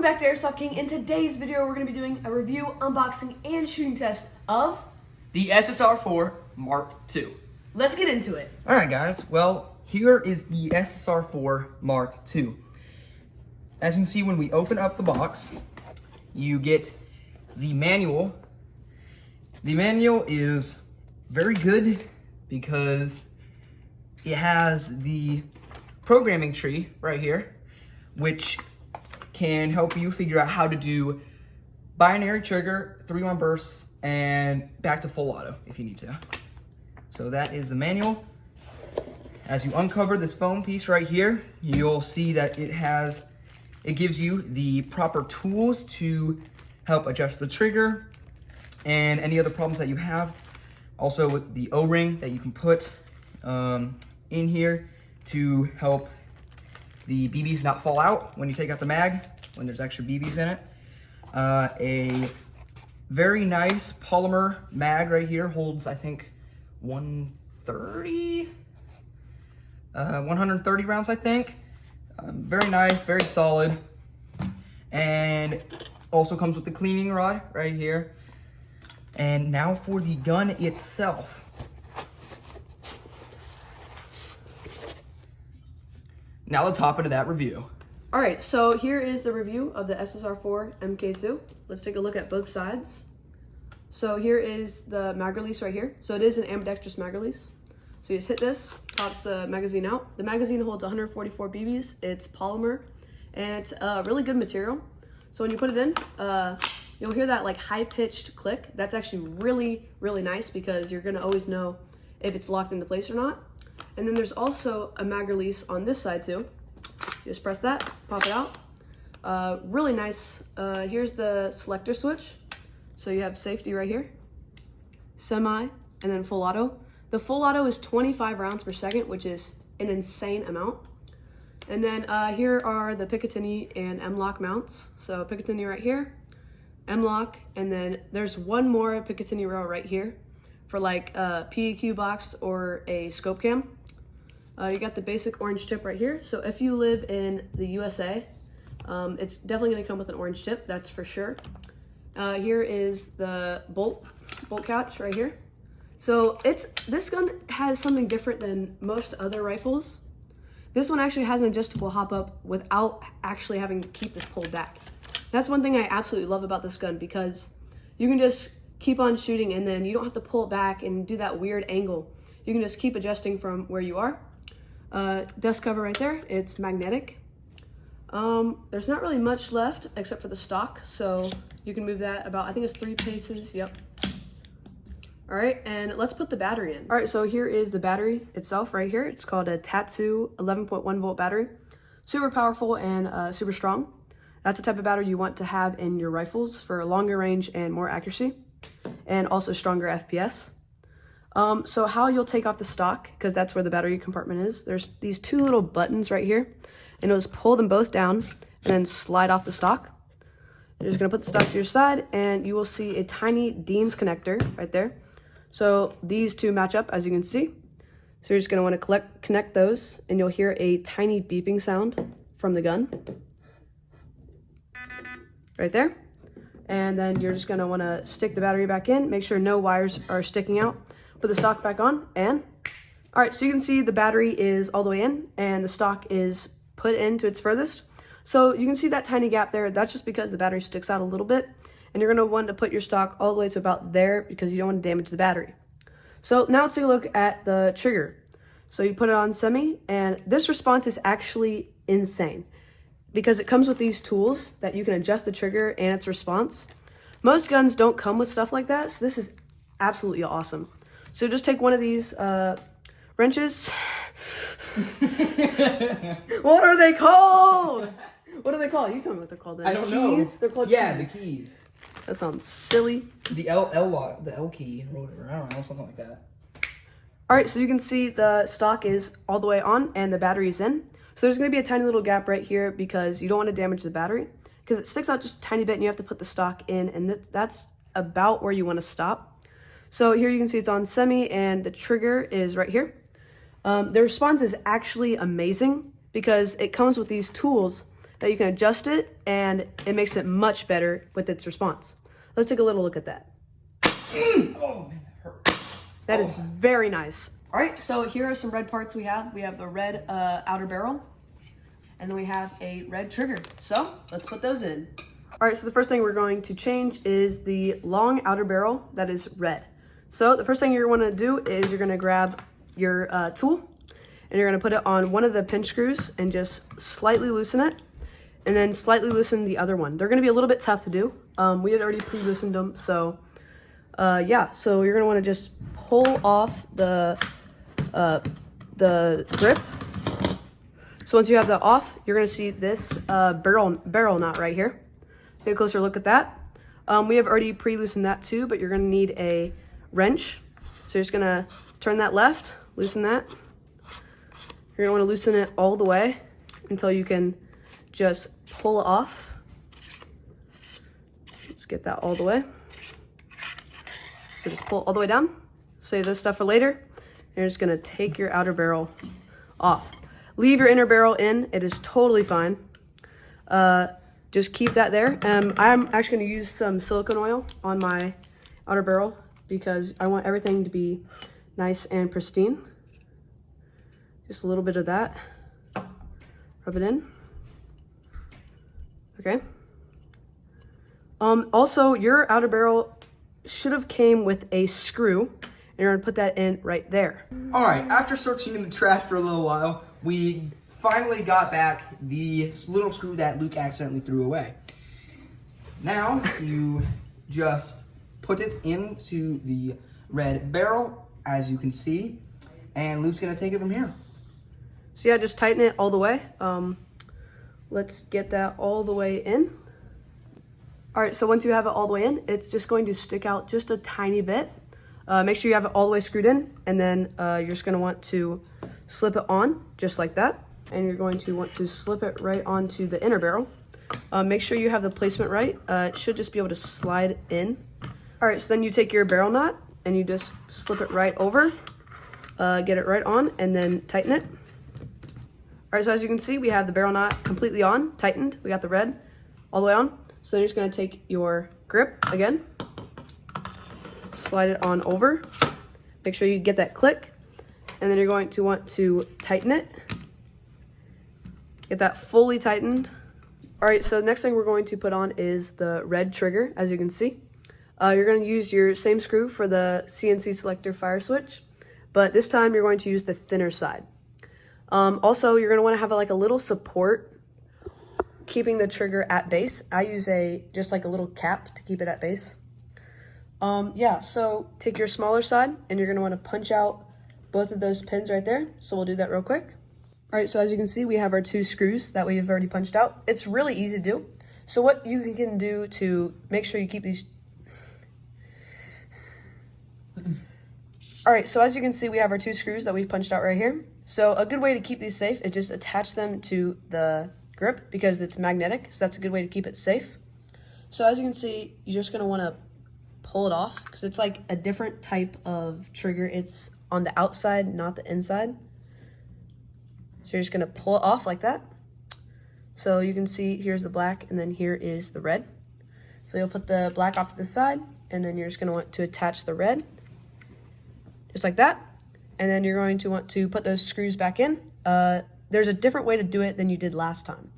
back to Airsoft King. In today's video, we're going to be doing a review, unboxing, and shooting test of the Ssr4 Mk2. Let's get into it. All right, guys. Well, here is the Ssr4 Mk2. As you can see, when we open up the box, you get the manual. The manual is very good because it has the programming tree right here, which can help you figure out how to do binary trigger, 3-1 bursts, and back to full auto if you need to. So that is the manual. As you uncover this foam piece right here, you'll see that it gives you the proper tools to help adjust the trigger and any other problems that you have. Also with the O-ring that you can put in here to help the BBs not fall out when you take out the mag, when there's extra BBs in it. A very nice polymer mag right here holds, I think, 130 rounds, I think. Very nice, very solid. And also comes with the cleaning rod right here. And now for the gun itself. Now let's hop into that review. All right, so here is the review of the Ssr4 Mk2. Let's take a look at both sides. So here is the mag release right here. So it is an ambidextrous mag release. So you just hit this, pops the magazine out. The magazine holds 144 BBs. It's polymer, and it's a really good material. So when you put it in, you'll hear that like high-pitched click. That's actually really, really nice because you're gonna always know if it's locked into place or not. And then there's also a mag release on this side too. You just press that, pop it out. Really nice. Here's the selector switch. So you have safety right here, semi, and then full auto. The full auto is 25 rounds per second, which is an insane amount. And then here are the Picatinny and M-Lock mounts. So Picatinny right here, M-Lock, and then there's one more Picatinny row right here for like a PEQ box or a scope cam. You got the basic orange tip right here. So if you live in the USA, it's definitely gonna come with an orange tip, that's for sure. Here is the bolt couch right here. So this gun has something different than most other rifles. This one actually has an adjustable hop up without actually having to keep this pulled back. That's one thing I absolutely love about this gun because you can just keep on shooting and then you don't have to pull it back and do that weird angle. You can just keep adjusting from where you are. Dust cover right there, it's magnetic. There's not really much left except for the stock, so you can move that about, I think it's 3 paces, yep. All right, and let's put the battery in. All right, so here is the battery itself right here. It's called a Tatsu 11.1 volt battery. Super powerful and super strong. That's the type of battery you want to have in your rifles for longer range and more accuracy, and also stronger FPS. So how you'll take off the stock, because that's where the battery compartment is, there's these 2 little buttons right here, and you'll just pull them both down and then slide off the stock. You're just gonna put the stock to your side, and you will see a tiny Dean's connector right there. So these two match up, as you can see. So you're just gonna wanna connect those, and you'll hear a tiny beeping sound from the gun. Right there. And then you're just gonna wanna stick the battery back in, make sure no wires are sticking out, put the stock back on, and all right, so you can see the battery is all the way in, and the stock is put into its furthest. So you can see that tiny gap there. That's just because the battery sticks out a little bit, and you're gonna want to put your stock all the way to about there because you don't want to damage the battery. So now let's take a look at the trigger. So you put it on semi, and this response is actually insane because it comes with these tools that you can adjust the trigger and its response. Most guns don't come with stuff like that, so this is absolutely awesome. So just take one of these wrenches. What are they called? What are they called? You tell me what they're called then. I don't know. They're called keys. keys. The keys. That sounds silly. The L key or whatever. I don't know, something like that. All right, so you can see the stock is all the way on and the battery is in. So there's gonna be a tiny little gap right here because you don't want to damage the battery because it sticks out just a tiny bit and you have to put the stock in, and that's about where you want to stop. So here you can see it's on semi and the trigger is right here. The response is actually amazing because it comes with these tools that you can adjust it, and it makes it much better with its response. Let's take a little look at that. Oh man, that hurt. That is very nice. All right, so here are some red parts we have. We have the red outer barrel, and then we have a red trigger. So let's put those in. All right, so the first thing we're going to change is the long outer barrel that is red. So the first thing you're gonna do is you're gonna grab your tool, and you're gonna put it on one of the pinch screws and just slightly loosen it, and then slightly loosen the other one. They're gonna be a little bit tough to do. We had already pre-loosened them, so yeah. So you're gonna wanna just pull off the grip. So once you have that off, you're gonna see this barrel knot right here. Take a closer look at that. We have already pre-loosened that too, but you're gonna need a wrench. So you're just gonna turn that left, loosen that. You're gonna wanna loosen it all the way until you can just pull it off. Let's get that all the way. So just pull it all the way down. Save this stuff for later. You're just gonna take your outer barrel off. Leave your inner barrel in, it is totally fine. Just keep that there. I'm actually gonna use some silicone oil on my outer barrel because I want everything to be nice and pristine. Just a little bit of that. Rub it in. Okay. Also, your outer barrel should have came with a screw, and you're gonna put that in right there. All right, after searching in the trash for a little while, we finally got back the little screw that Luke accidentally threw away. Now, you just put it into the red barrel, as you can see, and Luke's gonna take it from here. So yeah, just tighten it all the way. Let's get that all the way in. All right, so once you have it all the way in, it's just going to stick out just a tiny bit. Make sure you have it all the way screwed in, and then you're just gonna want to slip it on, just like that. And you're going to want to slip it right onto the inner barrel. Make sure you have the placement right. It should just be able to slide in. All right, so then you take your barrel knot and you just slip it right over, get it right on, and then tighten it. All right, so as you can see, we have the barrel knot completely on, tightened. We got the red all the way on. So then you're just gonna take your grip again, slide it on over. Make sure you get that click, and then you're going to want to tighten it. Get that fully tightened. All right, so the next thing we're going to put on is the red trigger, as you can see. You're gonna use your same screw for the CNC selector fire switch, but this time you're going to use the thinner side. Also, you're gonna wanna have like a little support keeping the trigger at base. I use just like a little cap to keep it at base. Yeah, so take your smaller side and you're gonna wanna punch out both of those pins right there. So we'll do that real quick. All right, so as you can see, we have our 2 screws that we've already punched out. It's really easy to do. So what you can do to make sure you keep these... All right, so as you can see, we have our 2 screws that we've punched out right here. So a good way to keep these safe is just attach them to the grip because it's magnetic. So that's a good way to keep it safe. So as you can see, you're just gonna wanna pull it off because it's like a different type of trigger. It's on the outside, not the inside. So you're just gonna pull it off like that. So you can see here's the black and then here is the red. So you'll put the black off to the side and then you're just gonna want to attach the red, just like that. And then you're going to want to put those screws back in. There's a different way to do it than you did last time.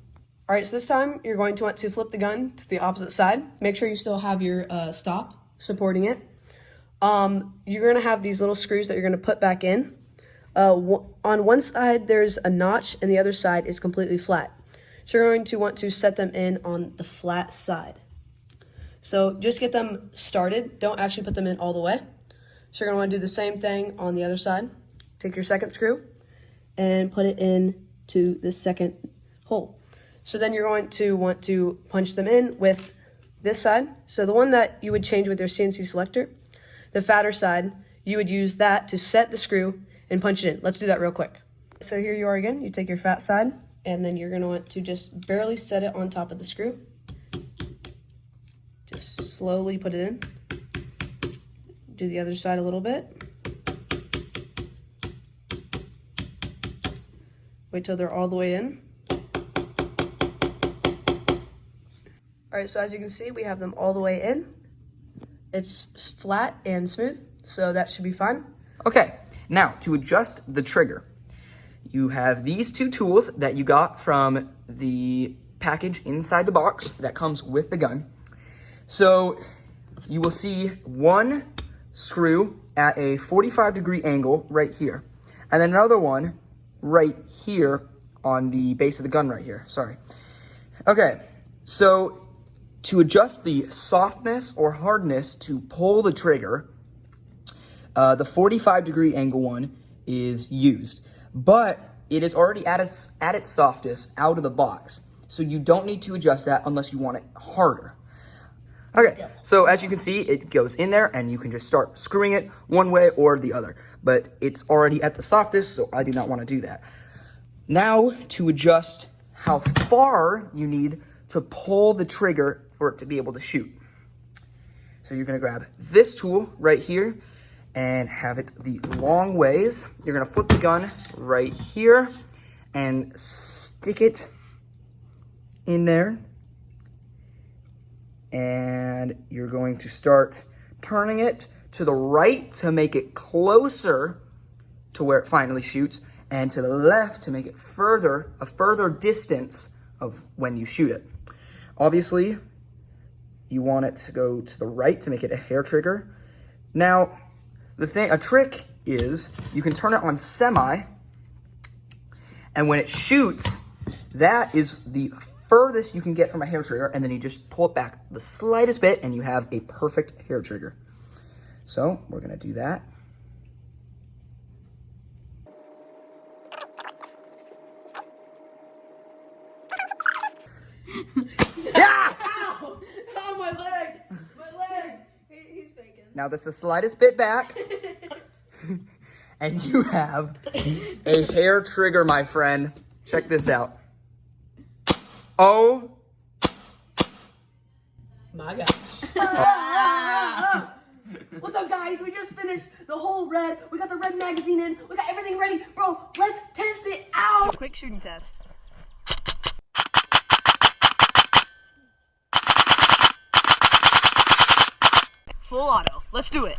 All right, so this time you're going to want to flip the gun to the opposite side. Make sure you still have your stop supporting it. You're gonna have these little screws that you're gonna put back in. On one side, there's a notch and the other side is completely flat. So you're going to want to set them in on the flat side. So just get them started. Don't actually put them in all the way. So you're gonna wanna do the same thing on the other side. Take your second screw and put it in to the second hole. So then you're going to want to punch them in with this side. So the one that you would change with your CNC selector, the fatter side, you would use that to set the screw and punch it in. Let's do that real quick. So here you are again. You take your fat side and then you're gonna want to just barely set it on top of the screw. Just slowly put it in. Do the other side a little bit. Wait till they're all the way in. All right, so as you can see, we have them all the way in. It's flat and smooth, so that should be fine. Okay, now to adjust the trigger, you have these two tools that you got from the package inside the box that comes with the gun. So you will see one screw at a 45-degree angle right here, and then another one right here on the base of the gun right here, sorry. Okay, so to adjust the softness or hardness to pull the trigger, the 45-degree angle one is used, but it is already at its softest out of the box, so you don't need to adjust that unless you want it harder. Okay, so as you can see, it goes in there and you can just start screwing it one way or the other, but it's already at the softest, so I do not want to do that. Now to adjust how far you need to pull the trigger for it to be able to shoot. So you're gonna grab this tool right here and have it the long ways. You're gonna flip the gun right here and stick it in there. And you're going to start turning it to the right to make it closer to where it finally shoots, and to the left to make it a further distance of when you shoot it. Obviously, you want it to go to the right to make it a hair trigger. Now, a trick is you can turn it on semi, and when it shoots, that is the furthest you can get from a hair trigger, and then you just pull it back the slightest bit and you have a perfect hair trigger. So we're gonna do that. Yeah! Ow! Oh, my leg! My leg! He's faking. Now that's the slightest bit back. And you have a hair trigger, my friend. Check this out. Oh my gosh. What's up, guys? We just finished the whole red. We got the red magazine in. We got everything ready. Bro, let's test it out. Quick shooting test. Full auto. Let's do it.